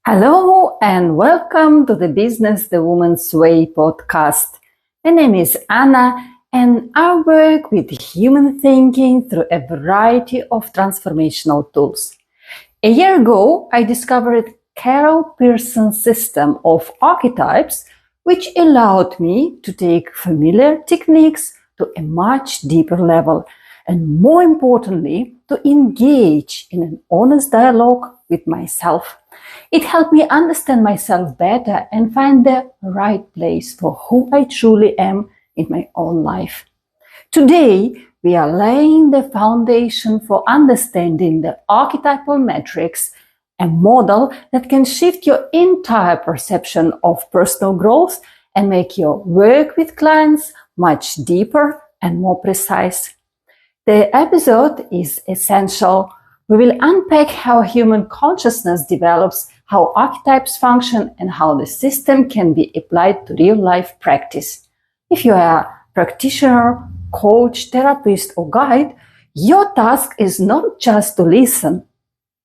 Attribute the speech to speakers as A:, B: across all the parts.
A: Hello and welcome to the Business the Woman's Way podcast. My name is Anna and I work with human thinking through a variety of transformational tools. A year ago, I discovered Carol Pearson's system of archetypes, which allowed me to take familiar techniques to a much deeper level and, more importantly, to engage in an honest dialogue with myself. It helped me understand myself better and find the right place for who I truly am in my own life. Today, we are laying the foundation for understanding the Archetypal Matrix, a model that can shift your entire perception of personal growth and make your work with clients much deeper and more precise. The episode is essential. We will unpack how human consciousness develops, how archetypes function, and how the system can be applied to real-life practice. If you are a practitioner, coach, therapist, or guide, your task is not just to listen.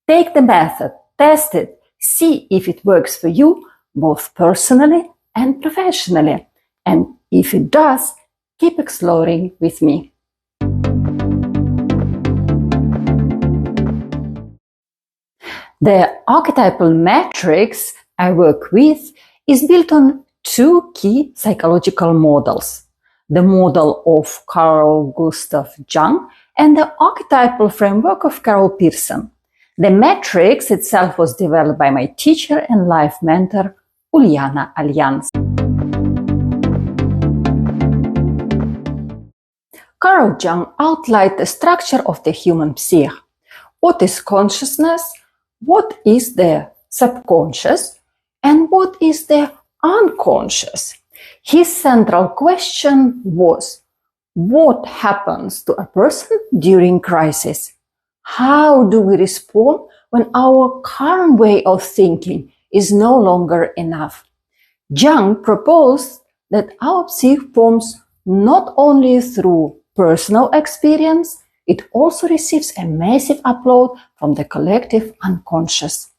A: Take the method, test it, see if it works for you, both personally and professionally. And if it does, keep exploring with me. The Archetypal Matrix I work with is built on two key psychological models: the model of Carl Jung and the archetypal framework of Carol Pearson. The matrix itself was developed by my teacher and life mentor, Ulyana Alliance. Carl Jung outlined the structure of the human psyche. What is consciousness? What is the subconscious? And what is the unconscious? His central question was, what happens to a person during crisis? How do we respond when our current way of thinking is no longer enough? Jung proposed that our psyche forms not only through personal experience, it also receives a massive upload from the collective unconscious.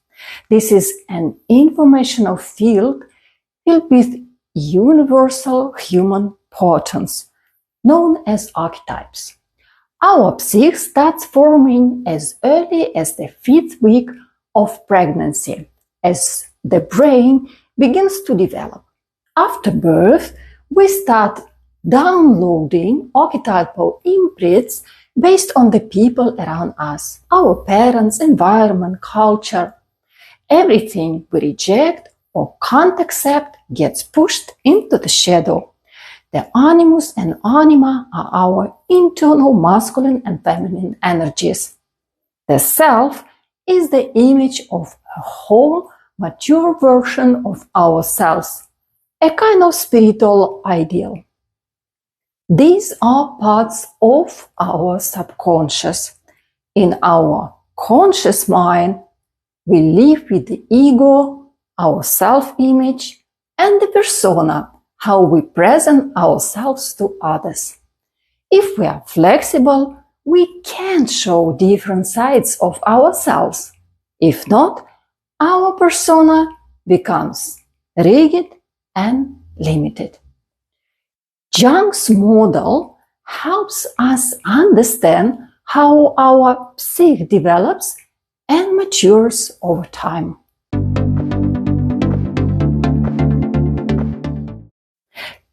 A: This is an informational field filled with universal human patterns, known as archetypes. Our psyche starts forming as early as the 5th week of pregnancy, as the brain begins to develop. After birth, we start downloading archetypal imprints based on the people around us, our parents, environment, culture. Everything we reject or can't accept gets pushed into the shadow. The animus and anima are our internal masculine and feminine energies. The self is the image of a whole, mature version of ourselves, a kind of spiritual ideal. These are parts of our subconscious. In our conscious mind, we live with the ego, our self-image, and the persona, how we present ourselves to others. If we are flexible, we can show different sides of ourselves. If not, our persona becomes rigid and limited. Jung's model helps us understand how our psyche develops and matures over time.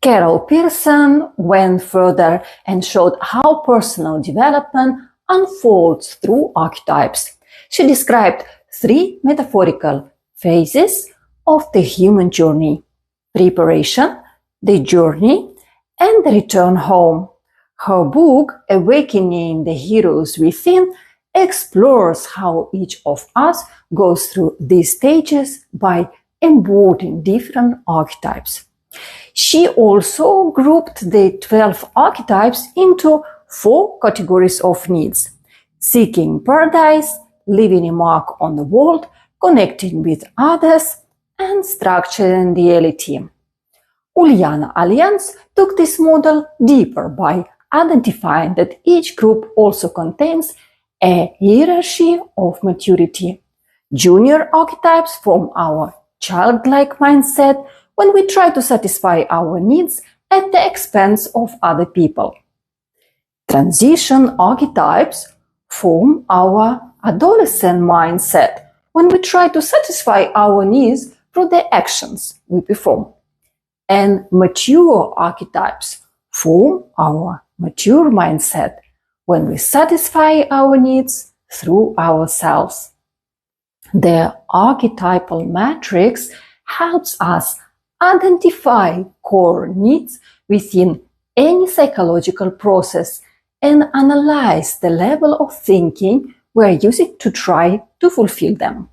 A: Carol Pearson went further and showed how personal development unfolds through archetypes. She described 3 metaphorical phases of the human journey: preparation, the journey, and the return home. Her book, Awakening the Heroes Within, explores how each of us goes through these stages by embodying different archetypes. She also grouped the 12 archetypes into 4 categories of needs: seeking paradise, leaving a mark on the world, connecting with others, and structuring reality. Ulyana Alliance took this model deeper by identifying that each group also contains a hierarchy of maturity. Junior archetypes form our childlike mindset when we try to satisfy our needs at the expense of other people. Transition archetypes form our adolescent mindset when we try to satisfy our needs through the actions we perform. And mature archetypes form our mature mindset when we satisfy our needs through ourselves. The archetypal matrix helps us identify core needs within any psychological process and analyze the level of thinking we are using to try to fulfill them.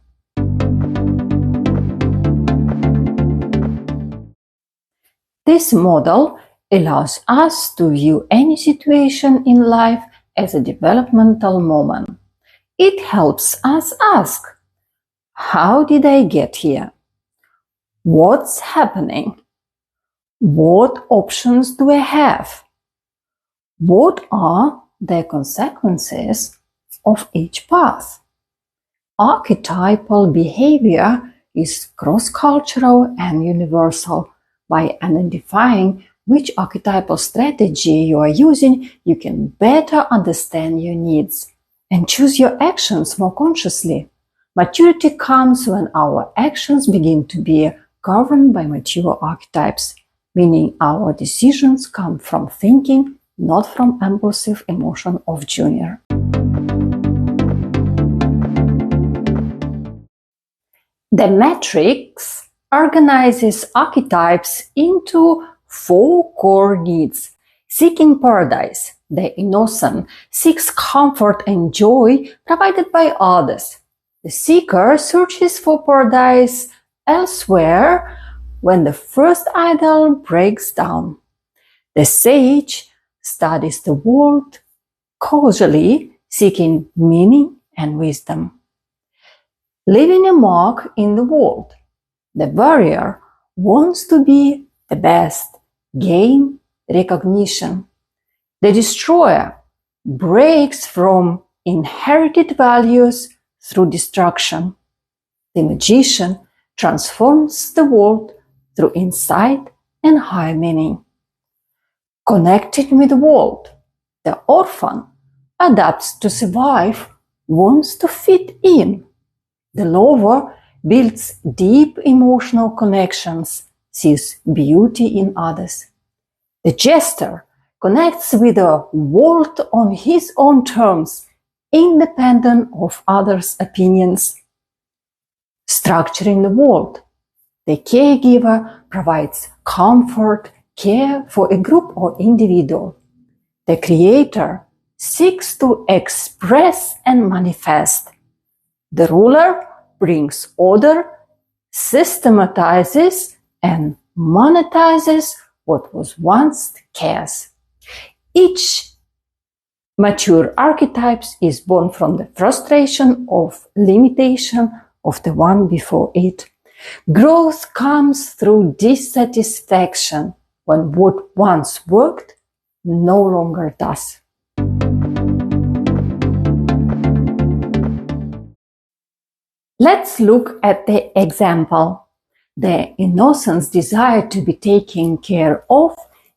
A: This model allows us to view any situation in life as a developmental moment. It helps us ask, how did I get here? What's happening? What options do I have? What are the consequences of each path? Archetypal behavior is cross-cultural and universal. By identifying which archetypal strategy you are using, you can better understand your needs and choose your actions more consciously. Maturity comes when our actions begin to be governed by mature archetypes, meaning our decisions come from thinking, not from impulsive emotion of junior. The matrix organizes archetypes into 4 core needs. Seeking paradise, the innocent seeks comfort and joy provided by others. The seeker searches for paradise elsewhere when the first idol breaks down. The sage studies the world causally, seeking meaning and wisdom. Leaving a mark in the world. The warrior wants to be the best, gain recognition. The destroyer breaks from inherited values through destruction. The magician transforms the world through insight and higher meaning. Connected with the world, the orphan adapts to survive, wants to fit in. The lover builds deep emotional connections, sees beauty in others. The jester connects with the world on his own terms, independent of others' opinions. Structuring the world, the caregiver provides comfort, care for a group or individual. The creator seeks to express and manifest. The ruler brings order, systematizes, and monetizes what was once chaos. Each mature archetype is born from the frustration of limitation of the one before it. Growth comes through dissatisfaction when what once worked no longer does. Let's look at the example. The innocent's desire to be taken care of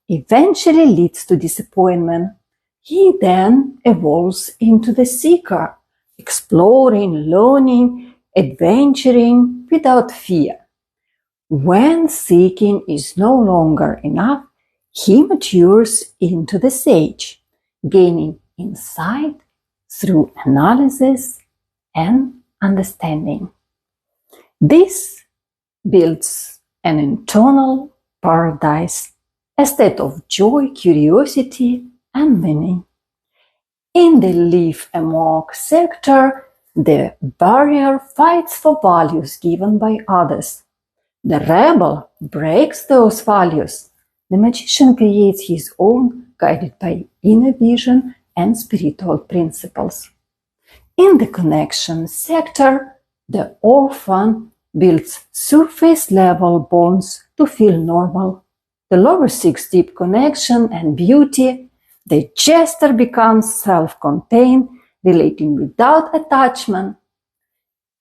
A: eventually leads to disappointment. He then evolves into the seeker, exploring, learning, adventuring without fear. When seeking is no longer enough, he matures into the sage, gaining insight through analysis and understanding. This builds an internal paradise, a state of joy, curiosity, and meaning. In the leave a mark sector, the barrier fights for values given by others. The rebel breaks those values. The magician creates his own, guided by inner vision and spiritual principles. In the connection sector, the orphan builds surface-level bonds to feel normal. The lover seeks deep connection and beauty. The jester becomes self-contained, relating without attachment.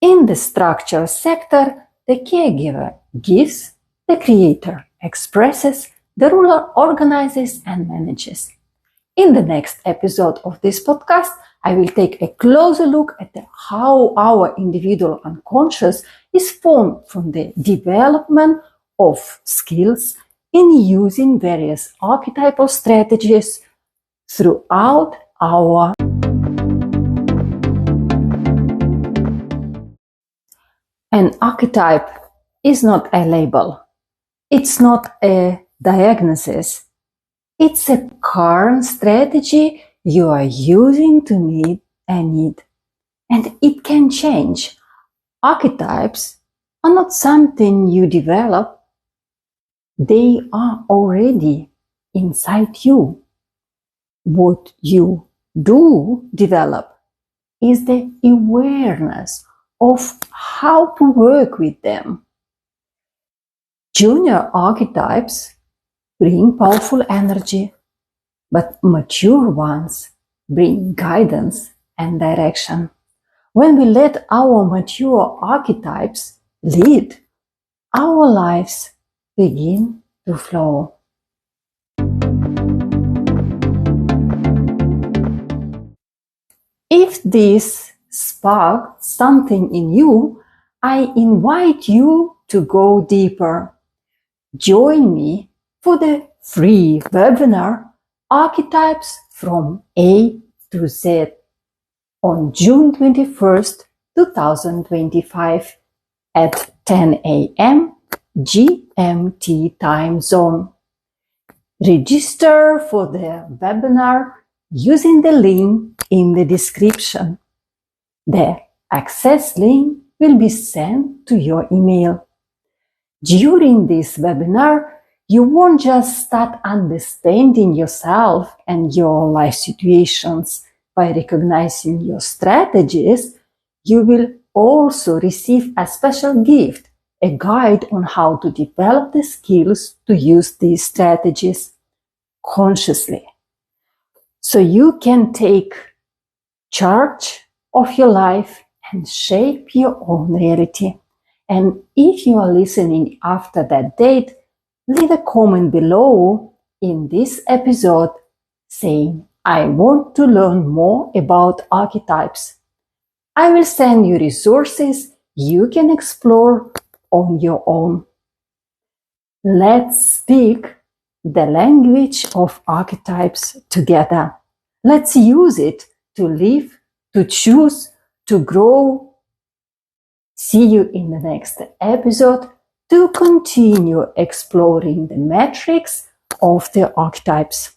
A: In the structure sector, the caregiver gives, the creator expresses, the ruler organizes and manages. In the next episode of this podcast, I will take a closer look at how our individual unconscious is formed from the development of skills in using various archetypal strategies throughout our An archetype is not a label. It's not a diagnosis. It's a current strategy you are using to meet a need. And it can change. Archetypes are not something you develop. They are already inside you. What you do develop is the awareness of how to work with them. Junior archetypes bring powerful energy, but mature ones bring guidance and direction. When we let our mature archetypes lead, our lives begin to flow. If this sparked something in you, I invite you to go deeper. Join me for the free webinar Archetypes from A to Z on June 21st, 2025 at 10 a.m. GMT time zone. Register for the webinar using the link in the description. The access link will be sent to your email. During this webinar, you won't just start understanding yourself and your life situations by recognizing your strategies, you will also receive a special gift, a guide on how to develop the skills to use these strategies consciously. So you can take charge of your life and shape your own reality. And if you are listening after that date, leave a comment below in this episode saying, I want to learn more about archetypes. I will send you resources you can explore on your own. Let's speak the language of archetypes together. Let's use it to live, to choose, to grow. See you in the next episode to continue exploring the matrix of the archetypes.